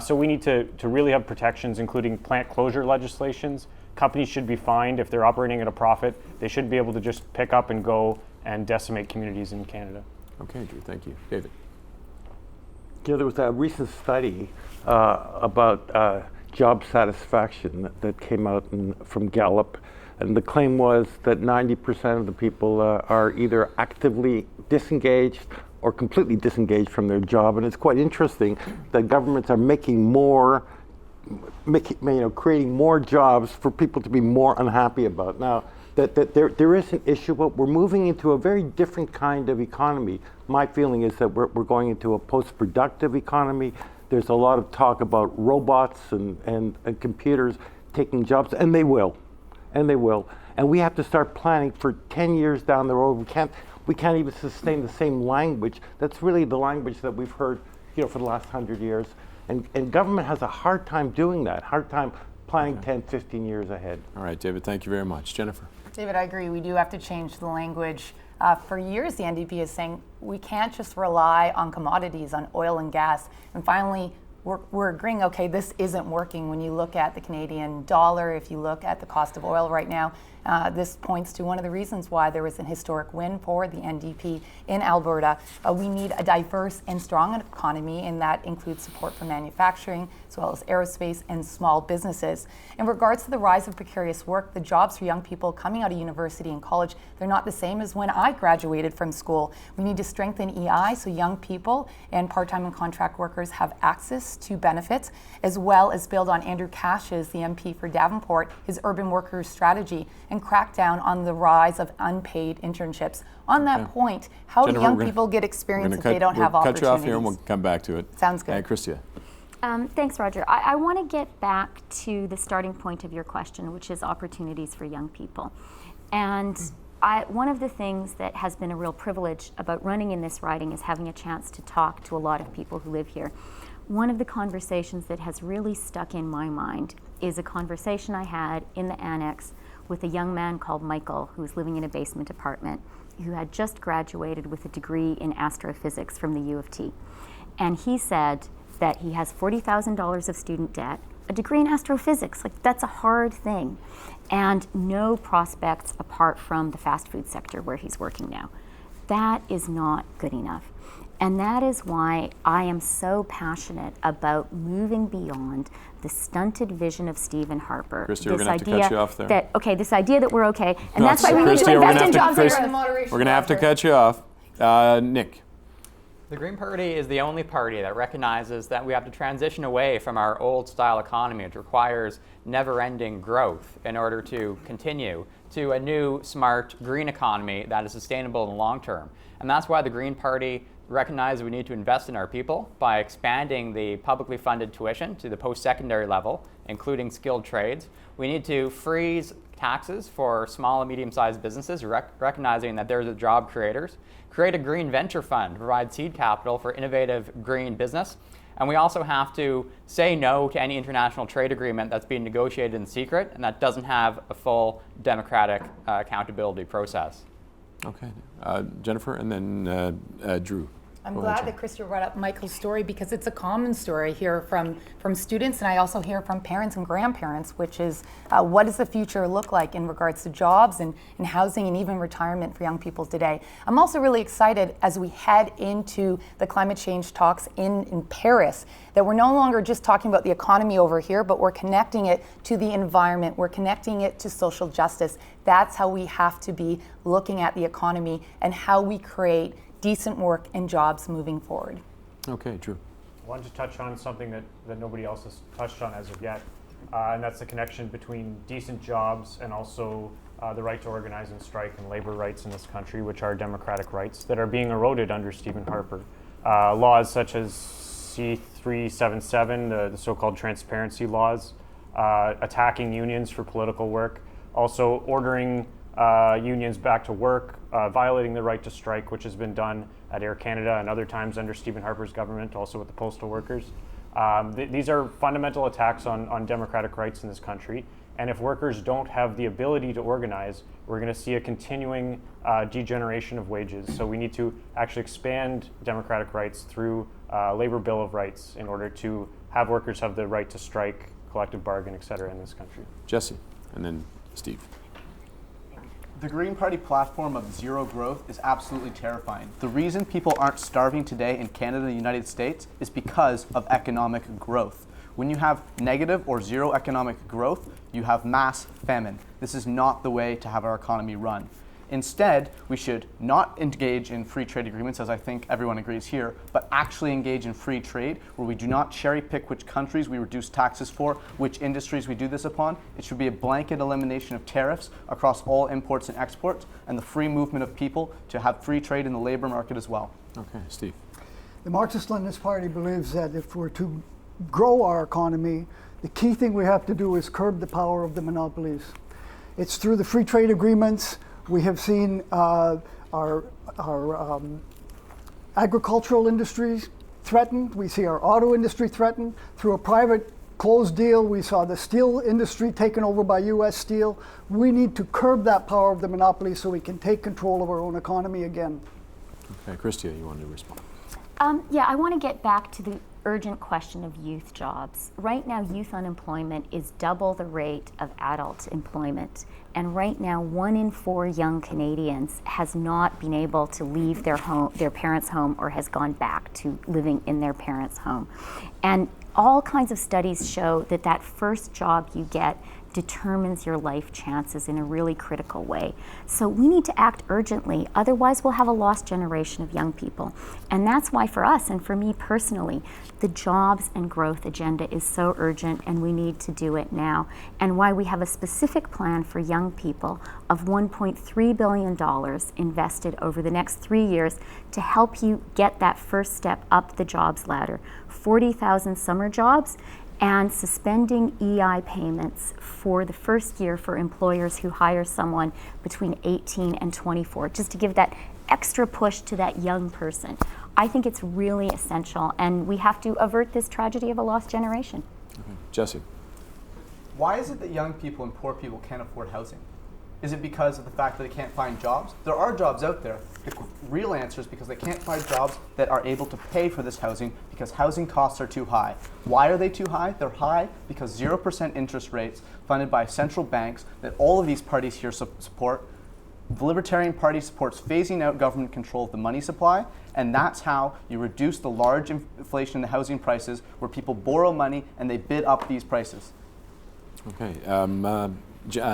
So we need to really have protections, including plant closure legislations. Companies should be fined if they're operating at a profit. They shouldn't be able to just pick up and go and decimate communities in Canada. Okay, Drew, thank you. David? Yeah, there was a recent study about job satisfaction that came out from Gallup. And the claim was that 90% of the people are either actively disengaged or completely disengaged from their job. And it's quite interesting that governments are creating more jobs for people to be more unhappy about. Now, that there is an issue, but we're moving into a very different kind of economy. My feeling is that we're going into a post-productive economy. There's a lot of talk about robots and computers taking jobs, and they will. And they will. And we have to start planning for 10 years down the road. We can't even sustain the same language. That's really the language that we've heard, for the last 100 years. And government has a hard time doing that, hard time planning 10, 15 years ahead. All right, David, thank you very much. Jennifer? David, I agree. We do have to change the language. For years, the NDP is saying we can't just rely on commodities, on oil and gas. And finally, we're agreeing, okay, this isn't working. When you look at the Canadian dollar, if you look at the cost of oil right now, this points to one of the reasons why there was an historic win for the NDP in Alberta. We need a diverse and strong economy, and that includes support for manufacturing, as well as aerospace and small businesses. In regards to the rise of precarious work, the jobs for young people coming out of university and college, they're not the same as when I graduated from school. We need to strengthen EI so young people and part-time and contract workers have access to benefits, as well as build on Andrew Cash's, the MP for Davenport, his urban workers strategy, and crack down on the rise of unpaid internships. On that point, how do young people get experience if they don't have opportunities? We'll cut you off here and we'll come back to it. Sounds good. Christia. Thanks, Roger. I want to get back to the starting point of your question, which is opportunities for young people. And one of the things that has been a real privilege about running in this riding is having a chance to talk to a lot of people who live here. One of the conversations that has really stuck in my mind is a conversation I had in the annex with a young man called Michael, who was living in a basement apartment, who had just graduated with a degree in astrophysics from the U of T. And he said that he has $40,000 of student debt, a degree in astrophysics, like that's a hard thing, and no prospects apart from the fast food sector where he's working now. That is not good enough. And that is why I am so passionate about moving beyond the stunted vision of Stephen Harper. Christia, we're going to have to cut you off there. This idea that we're okay, and that's why we need to invest in jobs. We're going to have to cut you off. Nick. The Green Party is the only party that recognizes that we have to transition away from our old-style economy, which requires never-ending growth in order to continue, to a new, smart, green economy that is sustainable in the long term. And that's why the Green Party recognizes we need to invest in our people by expanding the publicly funded tuition to the post-secondary level, including skilled trades. We need to freeze taxes for small and medium-sized businesses, recognizing that they're the job creators. Create a green venture fund to provide seed capital for innovative green business. And we also have to say no to any international trade agreement that's being negotiated in secret and that doesn't have a full democratic accountability process. Okay. Jennifer, and then Drew. I'm glad that Christia brought up Michael's story because it's a common story here from students, and I also hear from parents and grandparents, which is what does the future look like in regards to jobs and housing and even retirement for young people today. I'm also really excited as we head into the climate change talks in Paris that we're no longer just talking about the economy over here, but we're connecting it to the environment, we're connecting it to social justice. That's how we have to be looking at the economy and how we create decent work and jobs moving forward. Okay, Drew. I wanted to touch on something that nobody else has touched on as of yet, and that's the connection between decent jobs and also the right to organize and strike and labor rights in this country, which are democratic rights that are being eroded under Stephen Harper. Laws such as C-377, the so-called transparency laws, attacking unions for political work, also ordering unions back to work, violating the right to strike, which has been done at Air Canada and other times under Stephen Harper's government, also with the postal workers. These are fundamental attacks on democratic rights in this country. And if workers don't have the ability to organize, we're going to see a continuing degeneration of wages. So we need to actually expand democratic rights through Labor Bill of Rights in order to have workers have the right to strike, collective bargain, et cetera, in this country. Jesse, and then Steve. The Green Party platform of zero growth is absolutely terrifying. The reason people aren't starving today in Canada and the United States is because of economic growth. When you have negative or zero economic growth, you have mass famine. This is not the way to have our economy run. Instead, we should not engage in free trade agreements, as I think everyone agrees here, but actually engage in free trade, where we do not cherry pick which countries we reduce taxes for, which industries we do this upon. It should be a blanket elimination of tariffs across all imports and exports, and the free movement of people to have free trade in the labor market as well. Okay, Steve. The Marxist-Leninist Party believes that if we're to grow our economy, the key thing we have to do is curb the power of the monopolies. It's through the free trade agreements. We have seen our agricultural industries threatened. We see our auto industry threatened. Through a private closed deal, we saw the steel industry taken over by U.S. Steel. We need to curb that power of the monopoly so we can take control of our own economy again. Okay, Christia, you wanted to respond? Yeah, I want to get back to the urgent question of youth jobs. Right now, youth unemployment is double the rate of adult employment. And right now, 1 in 4 young Canadians has not been able to leave their home, their parents' home, or has gone back to living in their parents' home. And all kinds of studies show that that first job you get determines your life chances in a really critical way. So we need to act urgently, otherwise we'll have a lost generation of young people. And that's why for us, and for me personally, the jobs and growth agenda is so urgent, and we need to do it now. And why we have a specific plan for young people of $1.3 billion invested over the next 3 years to help you get that first step up the jobs ladder. 40,000 summer jobs, and suspending EI payments for the first year for employers who hire someone between 18 and 24, just to give that extra push to that young person. I think it's really essential, and we have to avert this tragedy of a lost generation. Okay. Jesse. Why is it that young people and poor people can't afford housing? Is it because of the fact that they can't find jobs? There are jobs out there. The real answer is because they can't find jobs that are able to pay for this housing because housing costs are too high. Why are they too high? They're high because 0% interest rates funded by central banks that all of these parties here support. The Libertarian Party supports phasing out government control of the money supply, and that's how you reduce the large inflation in the housing prices where people borrow money and they bid up these prices. Okay.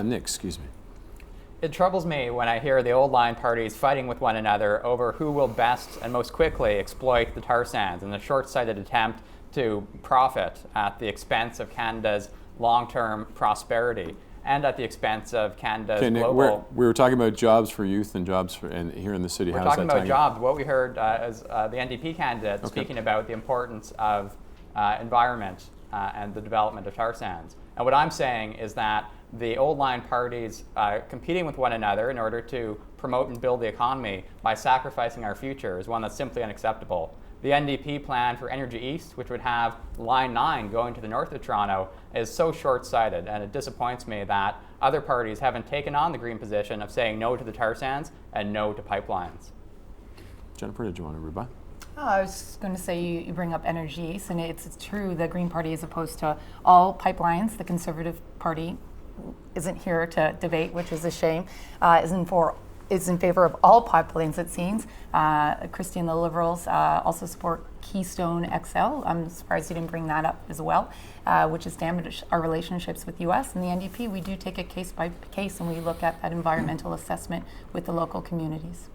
Nick, excuse me. It troubles me when I hear the old line parties fighting with one another over who will best and most quickly exploit the tar sands in a short-sighted attempt to profit at the expense of Canada's long-term prosperity and at the expense of Canada's Nick, global... we were talking about jobs for youth and jobs for, and here in the city. We're How talking does that about jobs. What we heard as the NDP candidate speaking about the importance of environment and the development of tar sands. And what I'm saying is that the old line parties competing with one another in order to promote and build the economy by sacrificing our future is one that's simply unacceptable. The NDP plan for Energy East, which would have Line 9 going to the north of Toronto, is so short-sighted, and it disappoints me that other parties haven't taken on the green position of saying no to the tar sands and no to pipelines. Jennifer, did you want to rebut? I was going to say you bring up Energy East, and it's true the Green Party is opposed to all pipelines. The Conservative Party isn't here to debate, which is a shame. Is in favor of all pipelines, it seems. Christia and the Liberals also support Keystone XL. I'm surprised you didn't bring that up as well, which has damaged our relationships with U.S. And the NDP, we do take it case by case, and we look at that environmental assessment with the local communities.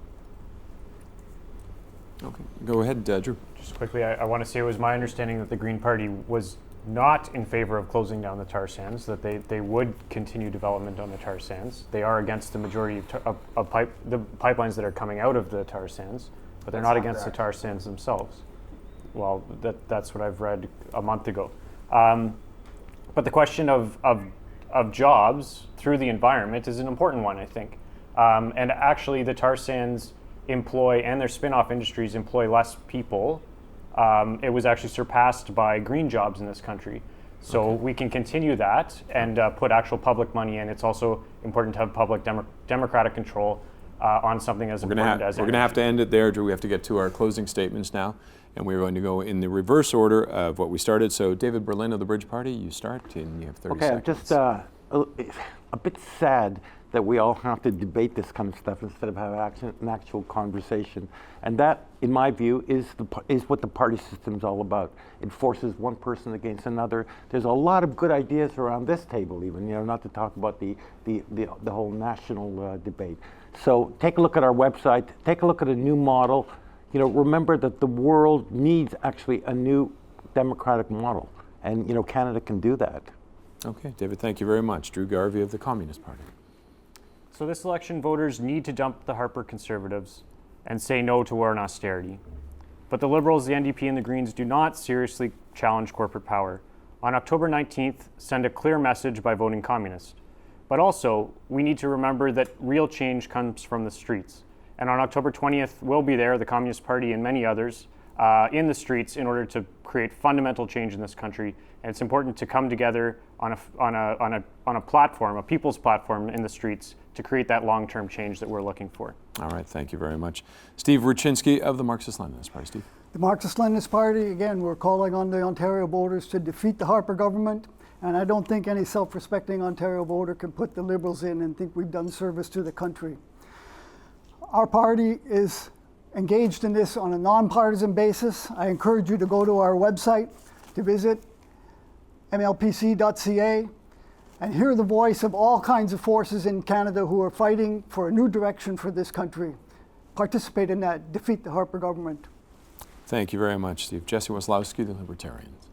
Okay, go ahead, Drew. Just quickly, I want to say it was my understanding that the Green Party was not in favor of closing down the tar sands, that they would continue development on the tar sands. They are against the majority of the pipelines that are coming out of the tar sands, but they're not against the tar sands themselves. Well, that's what I've read a month ago. But the question of jobs through the environment is an important one, I think. And actually, the tar sands employ, and their spin-off industries employ, less people. It was actually surpassed by green jobs in this country. So we can continue that and put actual public money in. It's also important to have public democratic control on something as important as energy. We're going to have to end it there, Drew. We have to get to our closing statements now, and we're going to go in the reverse order of what we started. So David Berlin of the Bridge Party, you start, and you have 30 seconds. I'm just a bit sad that we all have to debate this kind of stuff instead of have an actual conversation. And that, in my view, is what the party system is all about. It forces one person against another. There's a lot of good ideas around this table even, not to talk about the whole national debate. So take a look at our website, take a look at a new model. Remember that the world needs actually a new democratic model. And, Canada can do that. Okay, David, thank you very much. Drew Garvie of the Communist Party. So this election, voters need to dump the Harper Conservatives and say no to war and austerity. But the Liberals, the NDP, and the Greens do not seriously challenge corporate power. On October 19th, send a clear message by voting Communist. But also, we need to remember that real change comes from the streets. And on October 20th, we'll be there, the Communist Party and many others, in the streets in order to create fundamental change in this country. And it's important to come together on a platform, a people's platform in the streets, to create that long-term change that we're looking for. All right, thank you very much. Steve Rutchinski of the Marxist-Leninist Party. Steve. The Marxist-Leninist Party, again, we're calling on the Ontario voters to defeat the Harper government, and I don't think any self-respecting Ontario voter can put the Liberals in and think we've done service to the country. Our party is engaged in this on a nonpartisan basis. I encourage you to go to our website to visit mlpc.ca and hear the voice of all kinds of forces in Canada who are fighting for a new direction for this country. Participate in that. Defeat the Harper government. Thank you very much, Steve. Jesse Waslowski, the Libertarians.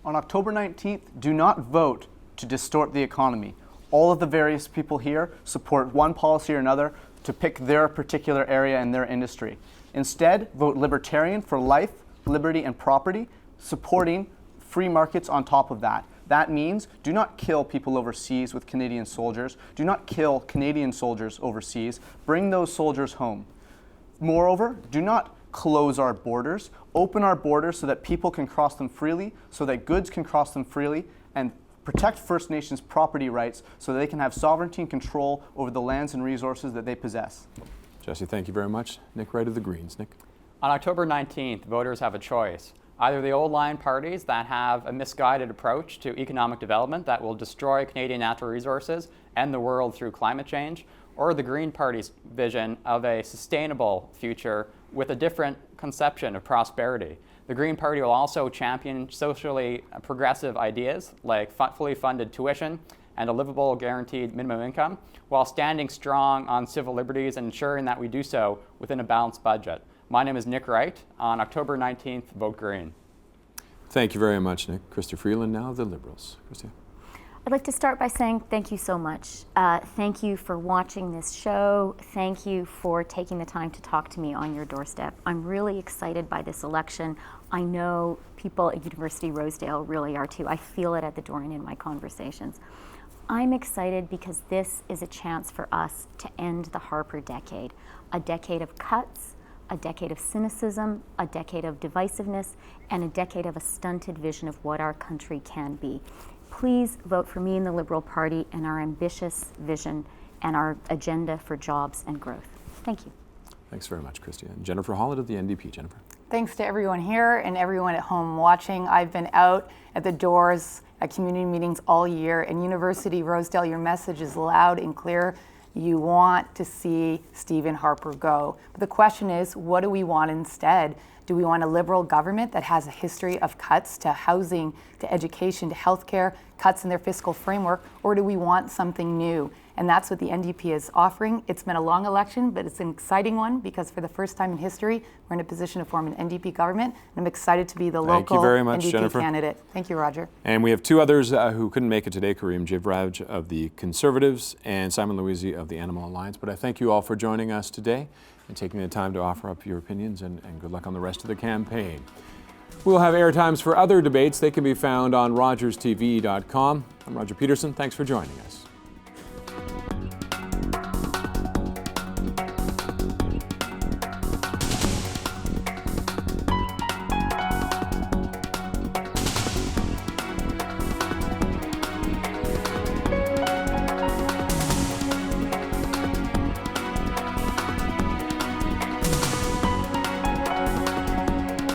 On October 19th, do not vote to distort the economy. All of the various people here support one policy or another to pick their particular area and their industry. Instead, vote Libertarian for life, liberty, and property, supporting free markets on top of that. That means do not kill people overseas with Canadian soldiers. Do not kill Canadian soldiers overseas. Bring those soldiers home. Moreover, do not close our borders. Open our borders so that people can cross them freely, so that goods can cross them freely, and protect First Nations property rights so that they can have sovereignty and control over the lands and resources that they possess. Jesse, thank you very much. Nick Wright of the Greens. Nick. On October 19th, voters have a choice. Either the old line parties that have a misguided approach to economic development that will destroy Canadian natural resources and the world through climate change, or the Green Party's vision of a sustainable future with a different conception of prosperity. The Green Party will also champion socially progressive ideas like fully funded tuition and a livable guaranteed minimum income, while standing strong on civil liberties and ensuring that we do so within a balanced budget. My name is Nick Wright. On October 19th, vote Green. Thank you very much, Nick. Christia Freeland now of the Liberals. Christia. I'd like to start by saying thank you so much. Thank you for watching this show. Thank you for taking the time to talk to me on your doorstep. I'm really excited by this election. I know people at University Rosedale really are too. I feel it at the door and in my conversations. I'm excited because this is a chance for us to end the Harper decade, a decade of cuts, a decade of cynicism, a decade of divisiveness, and a decade of a stunted vision of what our country can be. Please vote for me and the Liberal Party and our ambitious vision and our agenda for jobs and growth. Thank you. Thanks very much, Christia. And Jennifer Hollett of the NDP. Jennifer. Thanks to everyone here and everyone at home watching. I've been out at the doors at community meetings all year, and University Rosedale, your message is loud and clear. You want to see Stephen Harper go. But the question is, what do we want instead? Do we want a Liberal government that has a history of cuts to housing, to education, to healthcare, cuts in their fiscal framework, or do we want something new? And that's what the NDP is offering. It's been a long election, but it's an exciting one because for the first time in history, we're in a position to form an NDP government. And I'm excited to be the local NDP Jennifer. candidate. Thank you, Roger. And we have two others who couldn't make it today, Kareem Jivraj of the Conservatives and Simon Louisi of the Animal Alliance. But I thank you all for joining us today and taking the time to offer up your opinions, and good luck on the rest of the campaign. We'll have airtimes for other debates. They can be found on rogerstv.com. I'm Roger Peterson. Thanks for joining us.